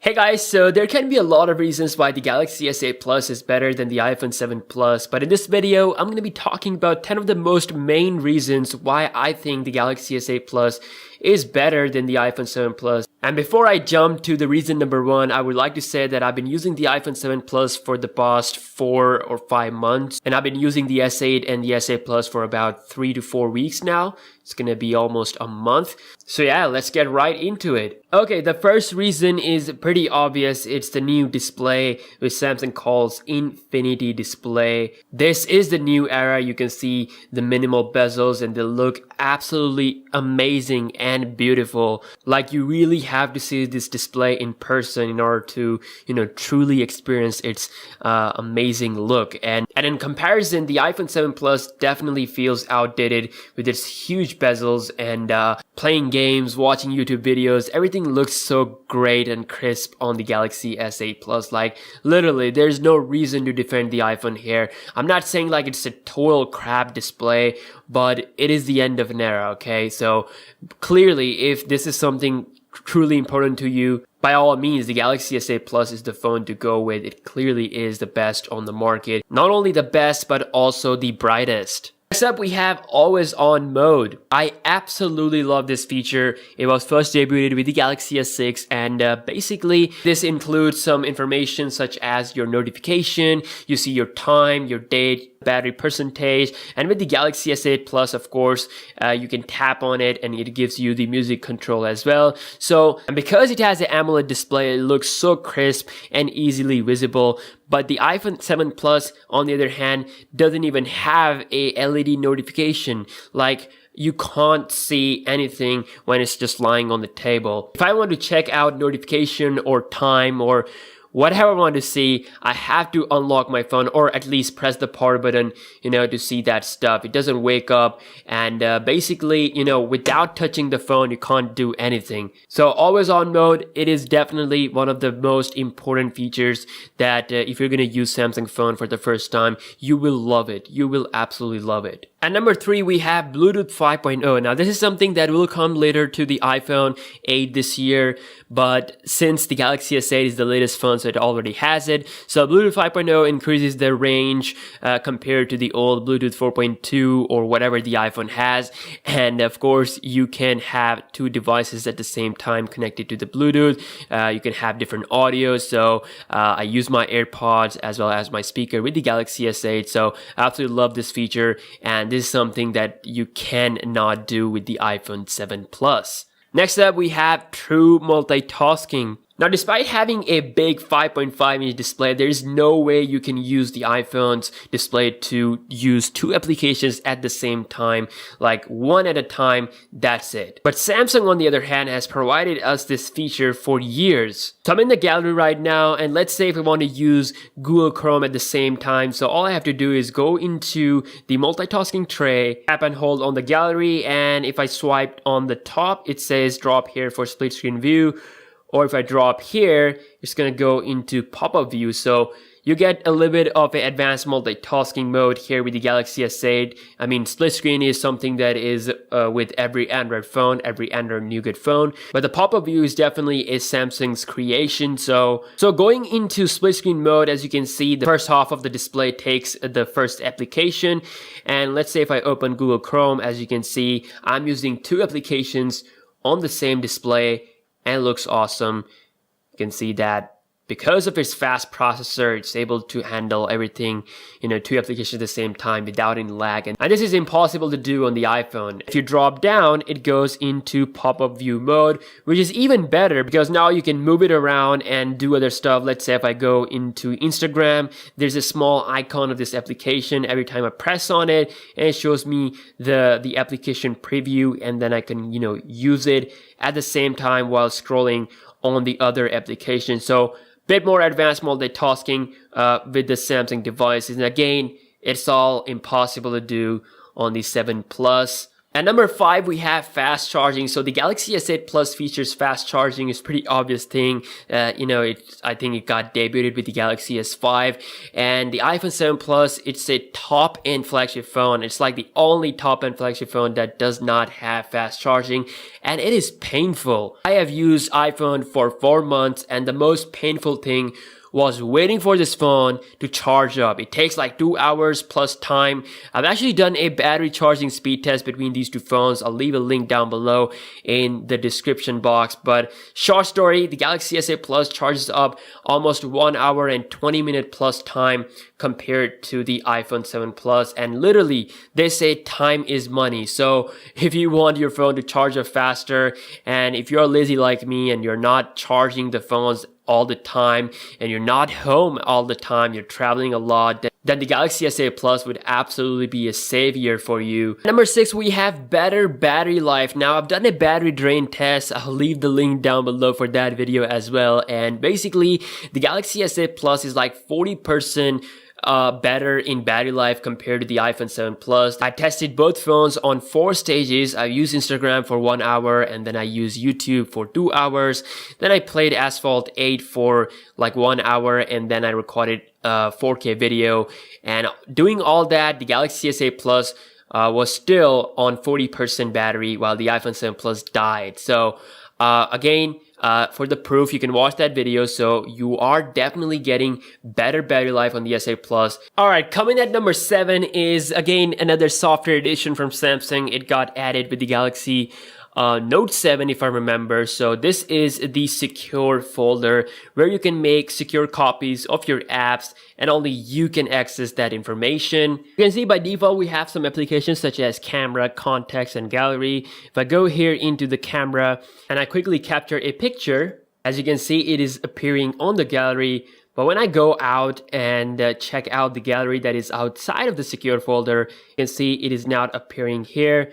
Hey guys, so there can be a lot of reasons why the Galaxy S8 Plus is better than the iPhone 7 Plus, but in this video, I'm going to be talking about 10 of the most main reasons why I think the Galaxy S8 Plus is better than the iPhone 7 Plus. And before I jump to the reason number one, I would like to say that I've been using the iPhone 7 Plus for the past 4 or 5 months, and I've been using the S8 and the S8 Plus for about 3 to 4 weeks now. It's gonna be almost a month. So yeah, let's get right into it. Okay, the first reason is pretty obvious. It's the new display, which Samsung calls Infinity Display. This is the new era. You can see the minimal bezels and they look absolutely amazing and beautiful. Like you really have to see this display in person in order to, truly experience its amazing look. And in comparison, the iPhone 7 Plus definitely feels outdated with its huge bezels and playing games, watching YouTube videos. Everything looks so great and crisp on the Galaxy S8 Plus. Like literally, there's no reason to defend the iPhone here. I'm not saying like it's a total crap display, but it is the end of an era, okay? So clearly, if this is something truly important to you, by all means, the Galaxy S8 Plus is the phone to go with. It clearly is the best on the market. Not only the best, but also the brightest. Next up, we have always on mode. I absolutely love this feature. It was first debuted with the Galaxy S6, and basically this includes some information such as your notification, you see your time, your date, battery percentage, and with the Galaxy S8 Plus, of course, you can tap on it and it gives you the music control as well. So, and because it has an AMOLED display, it looks so crisp and easily visible. But the iPhone 7 Plus, on the other hand, doesn't even have a LED notification. Like, you can't see anything when it's just lying on the table. If I want to check out notification or time or whatever I want to see, I have to unlock my phone or at least press the power button, to see that stuff. It doesn't wake up, and basically, without touching the phone, you can't do anything. So always on mode, it is definitely one of the most important features that if you're going to use Samsung phone for the first time, you will love it. You will absolutely love it. At number 3, we have Bluetooth 5.0. Now, this is something that will come later to the iPhone 8 this year, but since the Galaxy S8 is the latest phone, so it already has it. So Bluetooth 5.0 increases the range compared to the old Bluetooth 4.2 or whatever the iPhone has. And of course, you can have 2 devices at the same time connected to the Bluetooth. You can have different audio. So I use my AirPods as well as my speaker with the Galaxy S8. So I absolutely love this feature. And this is something that you cannot do with the iPhone 7 Plus. Next up, we have true multitasking. Now, despite having a big 5.5-inch display, there is no way you can use the iPhone's display to use 2 applications at the same time, like one at a time, that's it. But Samsung, on the other hand, has provided us this feature for years. So I'm in the gallery right now, and let's say if I want to use Google Chrome at the same time, so all I have to do is go into the multitasking tray, tap and hold on the gallery, and if I swipe on the top, it says drop here for split screen view. Or if I drop here, it's going to go into pop-up view. So you get a little bit of an advanced multitasking mode here with the Galaxy S8. I mean, split screen is something that is with every Android phone, every Android Nougat phone. But the pop-up view is definitely a Samsung's creation. So going into split screen mode, as you can see, the first half of the display takes the first application. And let's say if I open Google Chrome, as you can see, I'm using 2 applications on the same display. And it looks awesome. You can see that because of its fast processor, it's able to handle everything, 2 applications at the same time without any lag. And this is impossible to do on the iPhone. If you drop down, it goes into pop-up view mode, which is even better because now you can move it around and do other stuff. Let's say if I go into Instagram, there's a small icon of this application. Every time I press on it, and it shows me the application preview, and then I can, use it at the same time while scrolling on the other application. So bit more advanced multitasking with the Samsung devices. And again, it's all impossible to do on the 7 Plus. At number 5, we have fast charging. So the Galaxy S8 Plus features fast charging. It's a pretty obvious thing. I think it got debuted with the Galaxy S5 and the iPhone 7 Plus. It's a top-end flagship phone. It's like the only top-end flagship phone that does not have fast charging, and it is painful. I have used iPhone for 4 months, and the most painful thing was waiting for this phone to charge up. It takes like 2 hours plus time. I've actually done a battery charging speed test between these two phones. I'll leave a link down below in the description box. But short story, the Galaxy S8 Plus charges up almost 1 hour and 20 minute plus time compared to the iPhone 7 Plus. And literally, they say time is money. So if you want your phone to charge up faster, and if you're lazy like me and you're not charging the phones all the time and you're not home all the time, you're traveling a lot, then the Galaxy S8 Plus would absolutely be a savior for you. Number 6, we have better battery life. Now, I've done a battery drain test. I'll leave the link down below for that video as well. And basically, the Galaxy S8 Plus is like 40% better in battery life compared to the iPhone 7 Plus. I tested both phones on 4 stages. I used Instagram for 1 hour, and then I used YouTube for 2 hours. Then I played Asphalt 8 for like 1 hour, and then I recorded a 4K video. And doing all that, the Galaxy S8 Plus was still on 40% battery while the iPhone 7 Plus died. So again, for the proof, you can watch that video. So you are definitely getting better battery life on the S8 Plus. Alright, coming at number 7 is again another software edition from Samsung. It got added with the Galaxy Note 7 if I remember. So this is the secure folder where you can make secure copies of your apps and only you can access that information. You can see by default we have some applications such as camera, contacts, and gallery. If I go here into the camera and I quickly capture a picture, as you can see it is appearing on the gallery. But when I go out and check out the gallery that is outside of the secure folder, you can see it is not appearing here.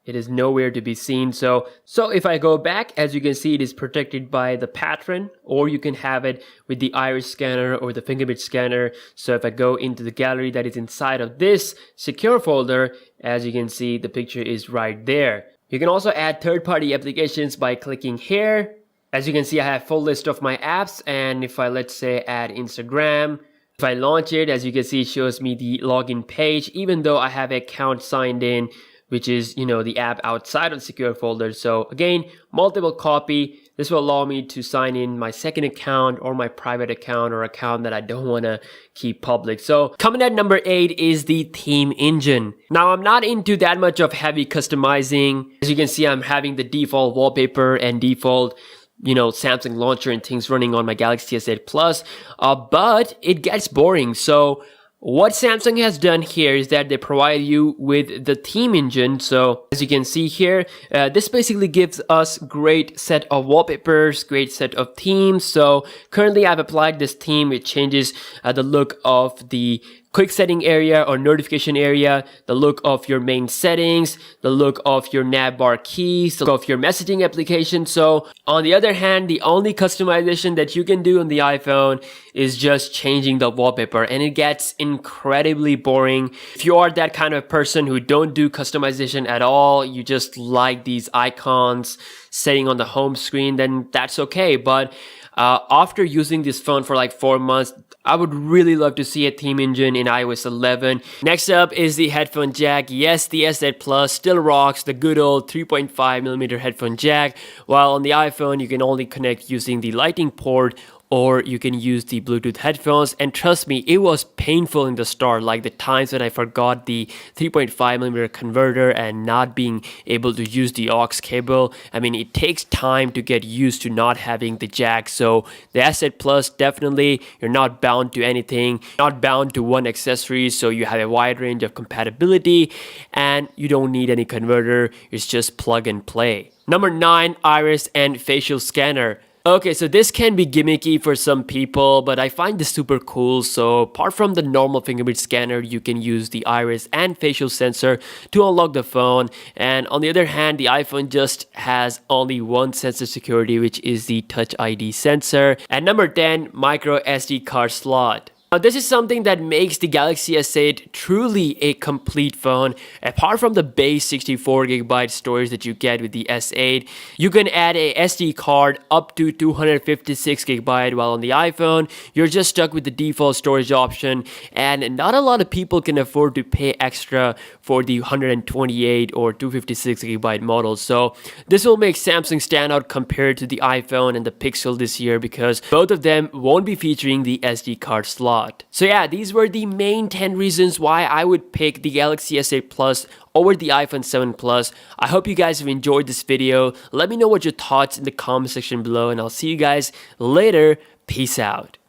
It is nowhere to be seen. So if I go back, as you can see, it is protected by the pattern, or you can have it with the iris scanner or the fingerprint scanner. So if I go into the gallery that is inside of this secure folder, as you can see, the picture is right there. You can also add third-party applications by clicking here. As you can see, I have a full list of my apps, and if I, let's say, add Instagram, if I launch it, as you can see, it shows me the login page, even though I have an account signed in, which is, the app outside of the secure folder. So again, multiple copy. This will allow me to sign in my second account or my private account or account that I don't want to keep public. So coming at number 8 is the theme engine. Now, I'm not into that much of heavy customizing. As you can see, I'm having the default wallpaper and default Samsung launcher and things running on my Galaxy S8 Plus, but it gets boring. So what Samsung has done here is that they provide you with the theme engine. So as you can see here, this basically gives us great set of wallpapers, great set of themes. So currently I've applied this theme. It changes the look of the quick setting area or notification area, the look of your main settings, the look of your nav bar keys, the look of your messaging application. So on the other hand, the only customization that you can do on the iPhone is just changing the wallpaper, and it gets incredibly boring. If you are that kind of person who don't do customization at all, you just like these icons sitting on the home screen, then that's okay. But after using this phone for like 4 months, I would really love to see a theme engine in iOS 11. Next up is the headphone jack. Yes, the S8 Plus still rocks the good old 3.5mm headphone jack, while on the iPhone you can only connect using the Lightning port, or you can use the Bluetooth headphones. And trust me, it was painful in the start, like the times when I forgot the 3.5mm converter and not being able to use the aux cable. I mean, it takes time to get used to not having the jack. So the S8 Plus, definitely, you're not bound to anything, not bound to one accessory, so you have a wide range of compatibility and you don't need any converter. It's just plug and play. Number 9, iris and facial scanner. Okay, so this can be gimmicky for some people, but I find this super cool. So apart from the normal fingerprint scanner, you can use the iris and facial sensor to unlock the phone. And on the other hand, the iPhone just has only one sensor security, which is the Touch ID sensor. And number 10, micro SD card slot. Now, this is something that makes the Galaxy S8 truly a complete phone. Apart from the base 64GB storage that you get with the S8, you can add a SD card up to 256GB, while on the iPhone, you're just stuck with the default storage option, and not a lot of people can afford to pay extra for the 128 or 256GB models. So this will make Samsung stand out compared to the iPhone and the Pixel this year, because both of them won't be featuring the SD card slot. So yeah, these were the main 10 reasons why I would pick the Galaxy S8 Plus over the iPhone 7 Plus. I hope you guys have enjoyed this video. Let me know what your thoughts in the comment section below, and I'll see you guys later. Peace out.